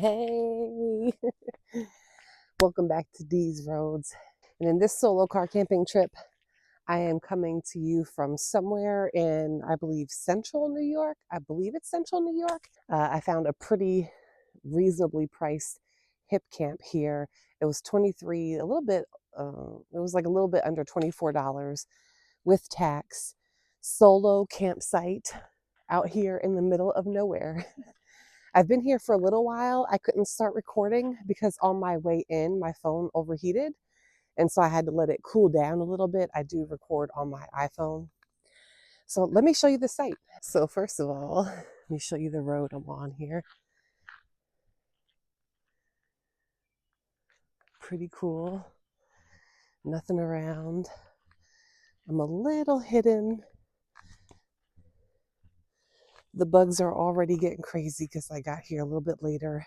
Hey, welcome back to D's Roads. And in this solo car camping trip, I am coming to you from somewhere in, I believe, central New York. I believe it's central New York. I found a pretty reasonably priced hip camp here. It was 23, a little bit, it was like a little bit under $24 with tax. Solo campsite out here in the middle of nowhere. I've been here for a little while. I couldn't start recording because on my way in, my phone overheated. And so I had to let it cool down a little bit. I do record on my iPhone. So let me show you the site. So first of all, let me show you the road I'm on here. Pretty cool. Nothing around. I'm a little hidden. The bugs are already getting crazy because I got here a little bit later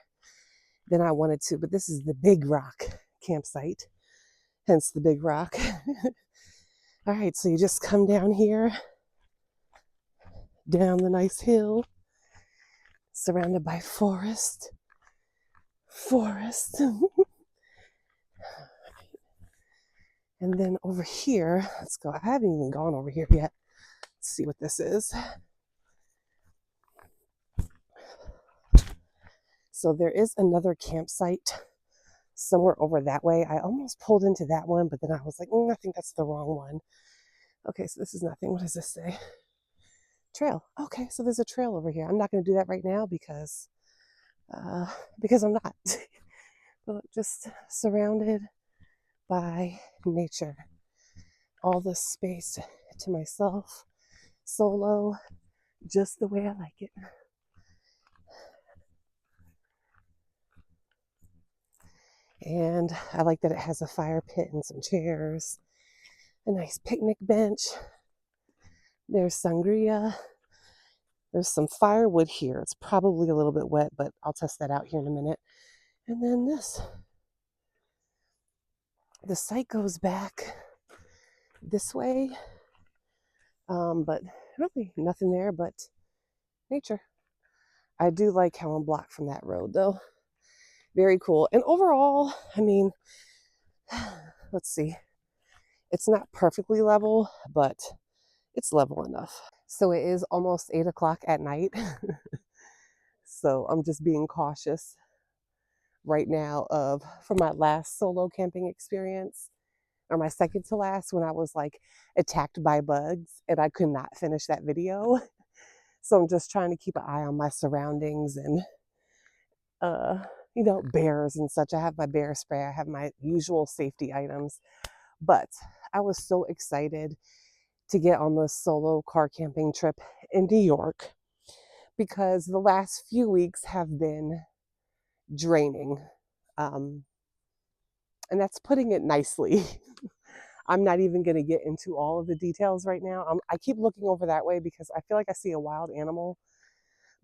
than I wanted to. But this is the Big Rock campsite. Hence the Big Rock. All right, so you just come down here, down the nice hill, surrounded by forest. And then over here, let's go. I haven't even gone over here yet. Let's see what this is. So there is another campsite somewhere over that way. I almost pulled into that one, but then I was like, I think that's the wrong one. Okay, so this is nothing. What does this say? Trail. Okay, so there's a trail over here. I'm not going to do that right now because I'm not. But just surrounded by nature. All this space to myself, solo, just the way I like it. And I like that it has a fire pit and some chairs, a nice picnic bench. There's sangria. There's some firewood here. It's probably a little bit wet, but I'll test that out here in a minute. And then the site goes back this way, but really nothing there but nature. I do like how I'm blocked from that road though. Very cool. And overall, I mean, let's see. It's not perfectly level, but it's level enough. So it is almost 8 o'clock at night. So I'm just being cautious right now for my last solo camping experience, or my second to last, when I was like attacked by bugs and I could not finish that video. So I'm just trying to keep an eye on my surroundings and bears and such. I have my bear spray. I have my usual safety items. But I was so excited to get on this solo car camping trip in New York because the last few weeks have been draining. And that's putting it nicely. I'm not even going to get into all of the details right now. I keep looking over that way because I feel like I see a wild animal,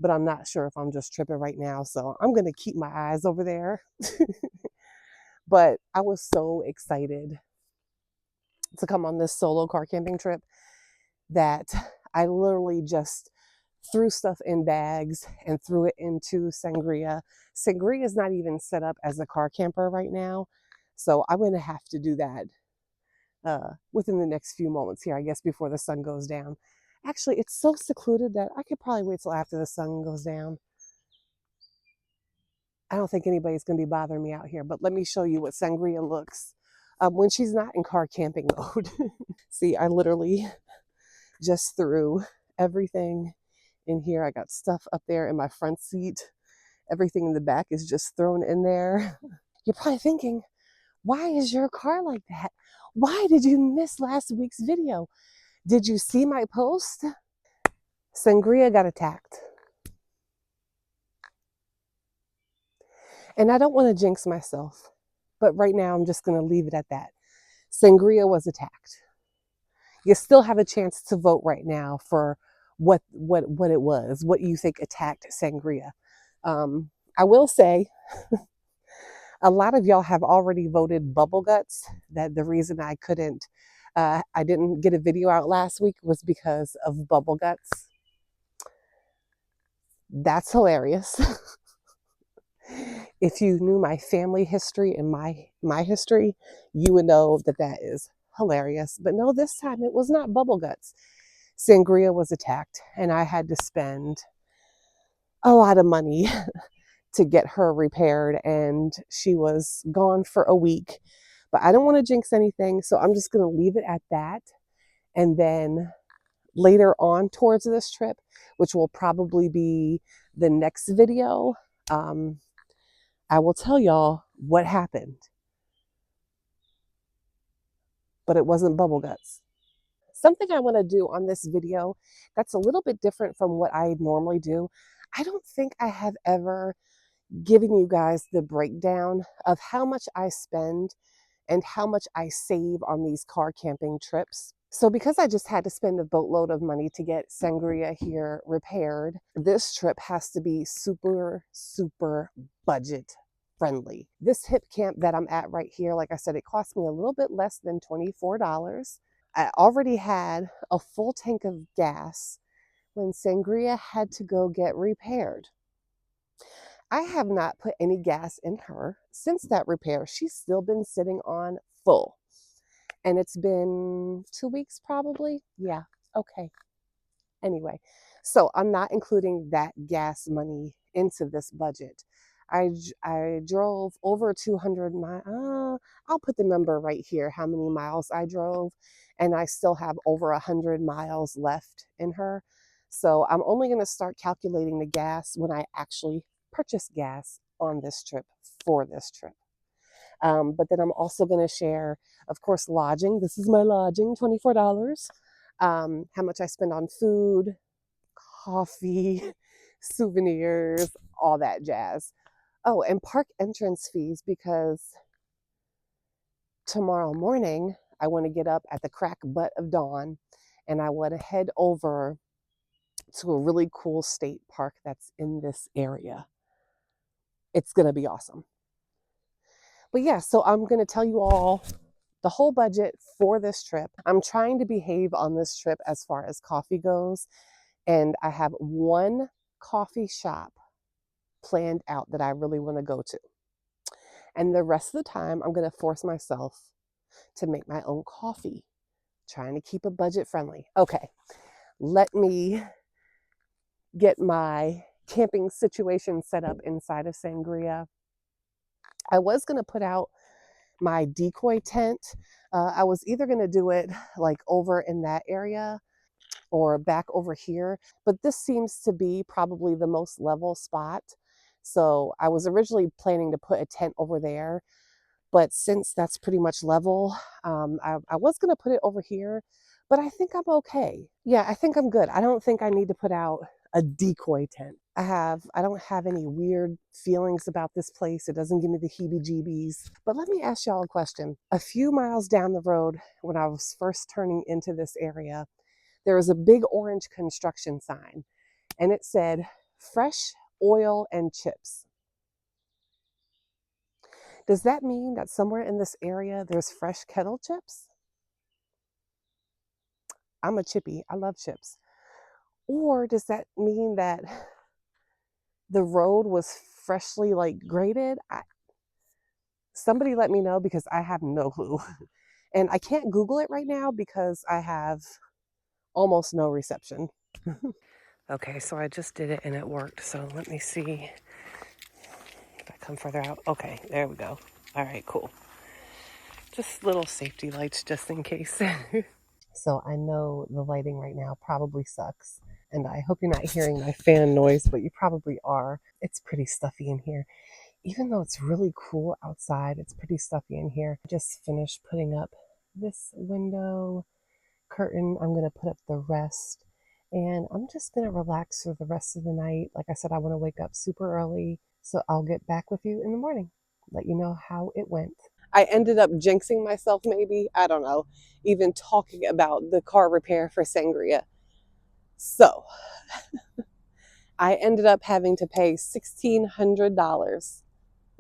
but I'm not sure if I'm just tripping right now. So I'm going to keep my eyes over there. But I was so excited to come on this solo car camping trip that I literally just threw stuff in bags and threw it into Sangria. Sangria is not even set up as a car camper right now. So I'm going to have to do that within the next few moments here, I guess, before the sun goes down. Actually, it's so secluded that I could probably wait till after the sun goes down. I don't think anybody's going to be bothering me out here, but let me show you what Sangria looks when she's not in car camping mode. See, I literally just threw everything in here. I got stuff up there in my front seat. Everything in the back is just thrown in there. You're probably thinking, why is your car like that? Why did you miss last week's video? Did you see my post? Sangria got attacked. And I don't want to jinx myself, but right now I'm just going to leave it at that. Sangria was attacked. You still have a chance to vote right now for what it was, what you think attacked Sangria. I will say, a lot of y'all have already voted bubble guts. That the reason I didn't get a video out last week was because of bubble guts. That's hilarious. If you knew my family history and my history, you would know that that is hilarious. But no, this time it was not bubble guts. Sangria was attacked, and I had to spend a lot of money to get her repaired, and she was gone for a week. But I don't want to jinx anything, so I'm just going to leave it at that. And then later on towards this trip, which will probably be the next video, I will tell y'all what happened. But it wasn't bubble guts. Something I want to do on this video that's a little bit different from what I normally do. I don't think I have ever given you guys the breakdown of how much I spend and how much I save on these car camping trips. So because I just had to spend a boatload of money to get Sangria here repaired, this trip has to be super, super budget friendly. This hip camp that I'm at right here, like I said, it cost me a little bit less than $24. I already had a full tank of gas when Sangria had to go get repaired. I have not put any gas in her since that repair. She's still been sitting on full. And it's been 2 weeks probably. Yeah, okay. Anyway, so I'm not including that gas money into this budget. I drove over 200 miles. I'll put the number right here, how many miles I drove. And I still have over 100 miles left in her. So I'm only going to start calculating the gas when I actually purchase gas on this trip for this trip. But then I'm also going to share, of course, lodging. This is my lodging, $24. How much I spend on food, coffee, souvenirs, all that jazz. Oh, and park entrance fees, because tomorrow morning I want to get up at the crack butt of dawn and I want to head over to a really cool state park that's in this area. It's going to be awesome. But yeah, so I'm going to tell you all the whole budget for this trip. I'm trying to behave on this trip as far as coffee goes. And I have one coffee shop planned out that I really want to go to. And the rest of the time, I'm going to force myself to make my own coffee, trying to keep it budget friendly. Okay, let me get my camping situation set up inside of Sangria. I was going to put out my decoy tent. I was either going to do it like over in that area or back over here, but this seems to be probably the most level spot. So I was originally planning to put a tent over there, but since that's pretty much level, I was going to put it over here, but I think I'm okay. Yeah, I think I'm good. I don't think I need to put out a decoy tent. I don't have any weird feelings about this place. It doesn't give me the heebie-jeebies. But let me ask y'all a question. A few miles down the road, when I was first turning into this area, there was a big orange construction sign, and it said, fresh oil and chips. Does that mean that somewhere in this area there's fresh Kettle chips? I'm a chippy. I love chips. Or does that mean that the road was freshly like graded? Somebody let me know, because I have no clue. And I can't Google it right now because I have almost no reception. Okay, so I just did it and it worked. So let me see if I come further out. Okay, there we go. All right, cool. Just little safety lights just in case. So I know the lighting right now probably sucks, and I hope you're not hearing my fan noise, but you probably are. It's pretty stuffy in here. Even though it's really cool outside, it's pretty stuffy in here. I just finished putting up this window curtain. I'm going to put up the rest, and I'm just going to relax for the rest of the night. Like I said, I want to wake up super early, so I'll get back with you in the morning, let you know how it went. I ended up jinxing myself, maybe, I don't know, even talking about the car repair for Sangria. So I ended up having to pay $1,600,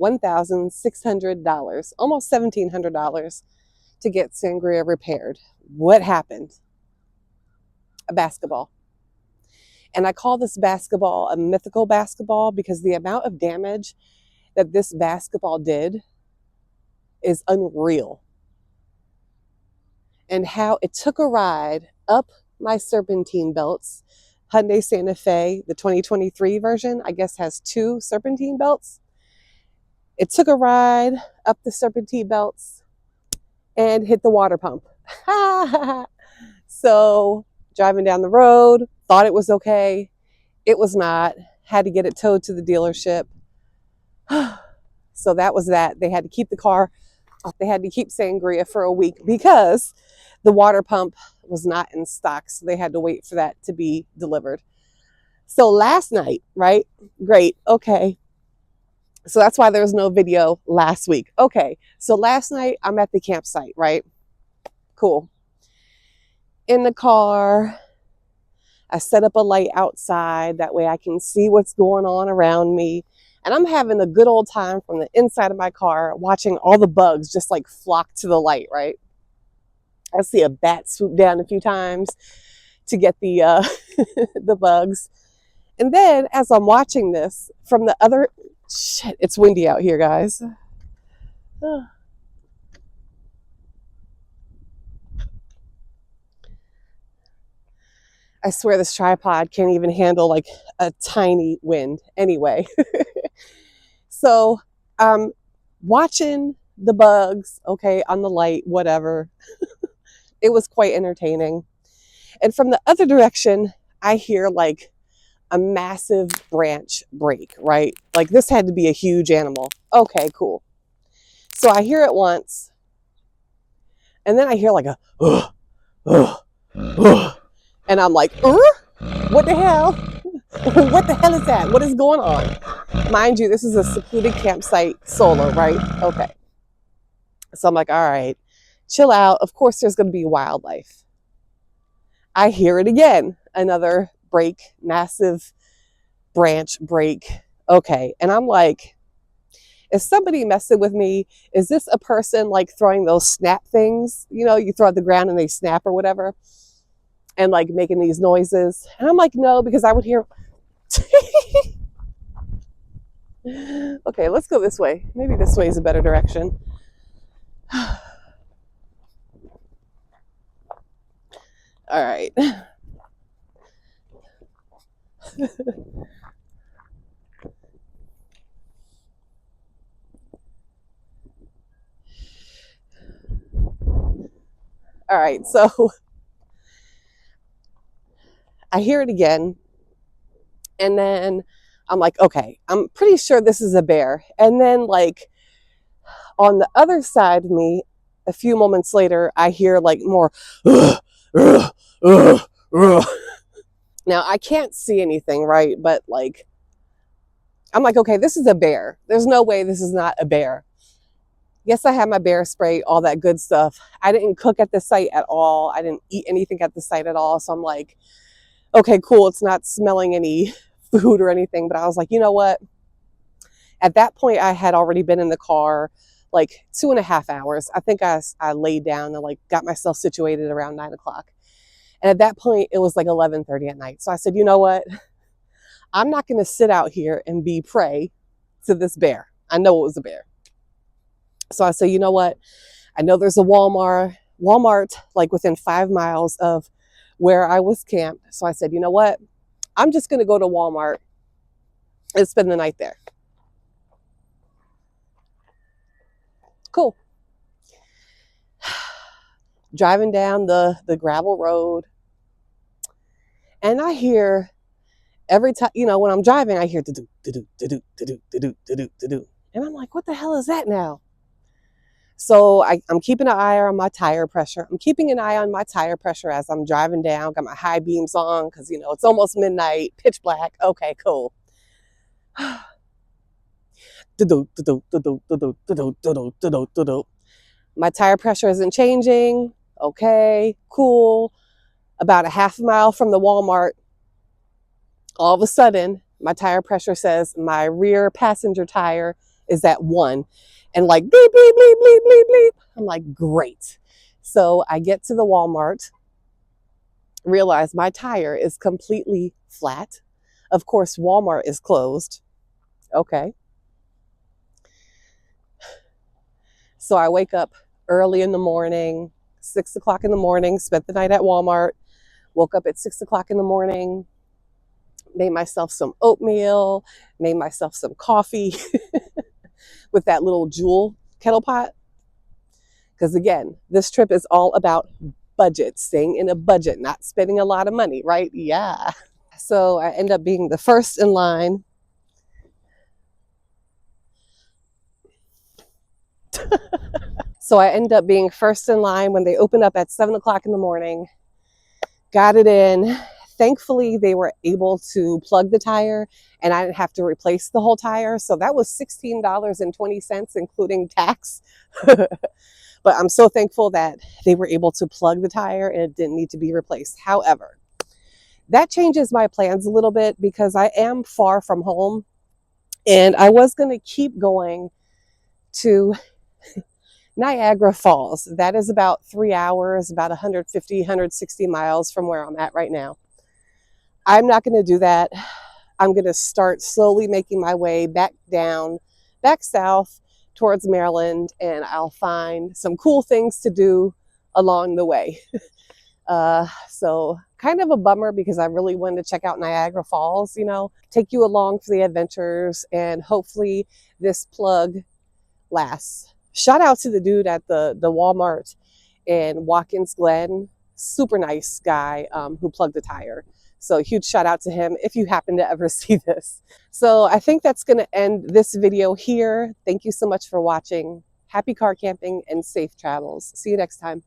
$1,600, almost $1,700 to get Sangria repaired. What happened? A basketball. And I call this basketball a mythical basketball because the amount of damage that this basketball did is unreal. And how it took a ride up my serpentine belts. Hyundai Santa Fe, the 2023 version, I guess has 2 serpentine belts. It took a ride up the serpentine belts and hit the water pump. So driving down the road, thought it was okay. It was not. Had to get it towed to the dealership. So that was that. They had to keep the car. They had to keep Sangria for a week because the water pump was not in stock. So they had to wait for that to be delivered. So last night, right? Great. Okay. So that's why there was no video last week. Okay. So last night I'm at the campsite, right? Cool. In the car, I set up a light outside. That way I can see what's going on around me. And I'm having a good old time from the inside of my car, watching all the bugs just like flock to the light, right? I see a bat swoop down a few times to get the the bugs. And then as I'm watching this from the other, shit, it's windy out here, guys. I swear this tripod can't even handle like a tiny wind. Anyway, so watching the bugs, okay, on the light, whatever. It was quite entertaining. And from the other direction, I hear like a massive branch break, right? Like this had to be a huge animal. Okay, cool. So I hear it once, and then I hear like a, and I'm like, what the hell? What the hell is that? What is going on? Mind you, this is a secluded campsite solo, right? Okay. So I'm like, all right, chill out. Of course, there's going to be wildlife. I hear it again. Another break, massive branch break. Okay. And I'm like, is somebody messing with me? Is this a person like throwing those snap things? You know, you throw at the ground and they snap or whatever, and like making these noises. And I'm like, no, because I would hear. Okay, let's go this way. Maybe this way is a better direction. All right. All right, so I hear it again, and then I'm like, okay, I'm pretty sure this is a bear. And then like on the other side of me, a few moments later, I hear like more. Now I can't see anything, right? But like, I'm like, okay, this is a bear. There's no way this is not a bear. Yes, I had my bear spray, all that good stuff. I didn't cook at the site at all. I didn't eat anything at the site at all. So I'm like, okay, cool. It's not smelling any food or anything. But I was like, you know what? At that point, I had already been in the car like 2.5 hours. I think I laid down and like got myself situated around 9 o'clock. And at that point, it was like 11:30 at night. So I said, you know what? I'm not going to sit out here and be prey to this bear. I know it was a bear. So I said, you know what? I know there's a Walmart like within 5 miles of where I was camped. So I said, you know what? I'm just going to go to Walmart and spend the night there. Cool. Driving down the gravel road, and I hear every time, you know, when I'm driving, I hear do do do do do do do do, and I'm like, what the hell is that now? So I'm keeping an eye on my tire pressure. I'm keeping an eye on my tire pressure as I'm driving down. Got my high beams on because, you know, it's almost midnight, pitch black. Okay, cool. My tire pressure isn't changing. Okay, cool. About a half mile from the Walmart, all of a sudden, my tire pressure says my rear passenger tire is at 1. And like, beep, beep, beep, beep, beep, beep. I'm like, great. So I get to the Walmart, realize my tire is completely flat. Of course, Walmart is closed. Okay. So I wake up early in the morning, 6 o'clock in the morning, spent the night at Walmart, woke up at 6 o'clock in the morning, made myself some oatmeal, made myself some coffee with that little Joulle kettle pot. Because again, this trip is all about budget, staying in a budget, not spending a lot of money, right? Yeah. So I end up being the first in line. So I end up being first in line when they opened up at 7 o'clock in the morning. Got it in. Thankfully, they were able to plug the tire and I didn't have to replace the whole tire. So that was $16.20, including tax. But I'm so thankful that they were able to plug the tire and it didn't need to be replaced. However, that changes my plans a little bit because I am far from home and I was going to keep going to Niagara Falls. That is about 3 hours, about 150, 160 miles from where I'm at right now. I'm not going to do that. I'm going to start slowly making my way back south towards Maryland, and I'll find some cool things to do along the way. So kind of a bummer because I really wanted to check out Niagara Falls, you know, take you along for the adventures, and hopefully this plug lasts. Shout out to the dude at the Walmart in Watkins Glen. Super nice guy who plugged the tire. So huge shout out to him if you happen to ever see this. So I think that's going to end this video here. Thank you so much for watching. Happy car camping and safe travels. See you next time.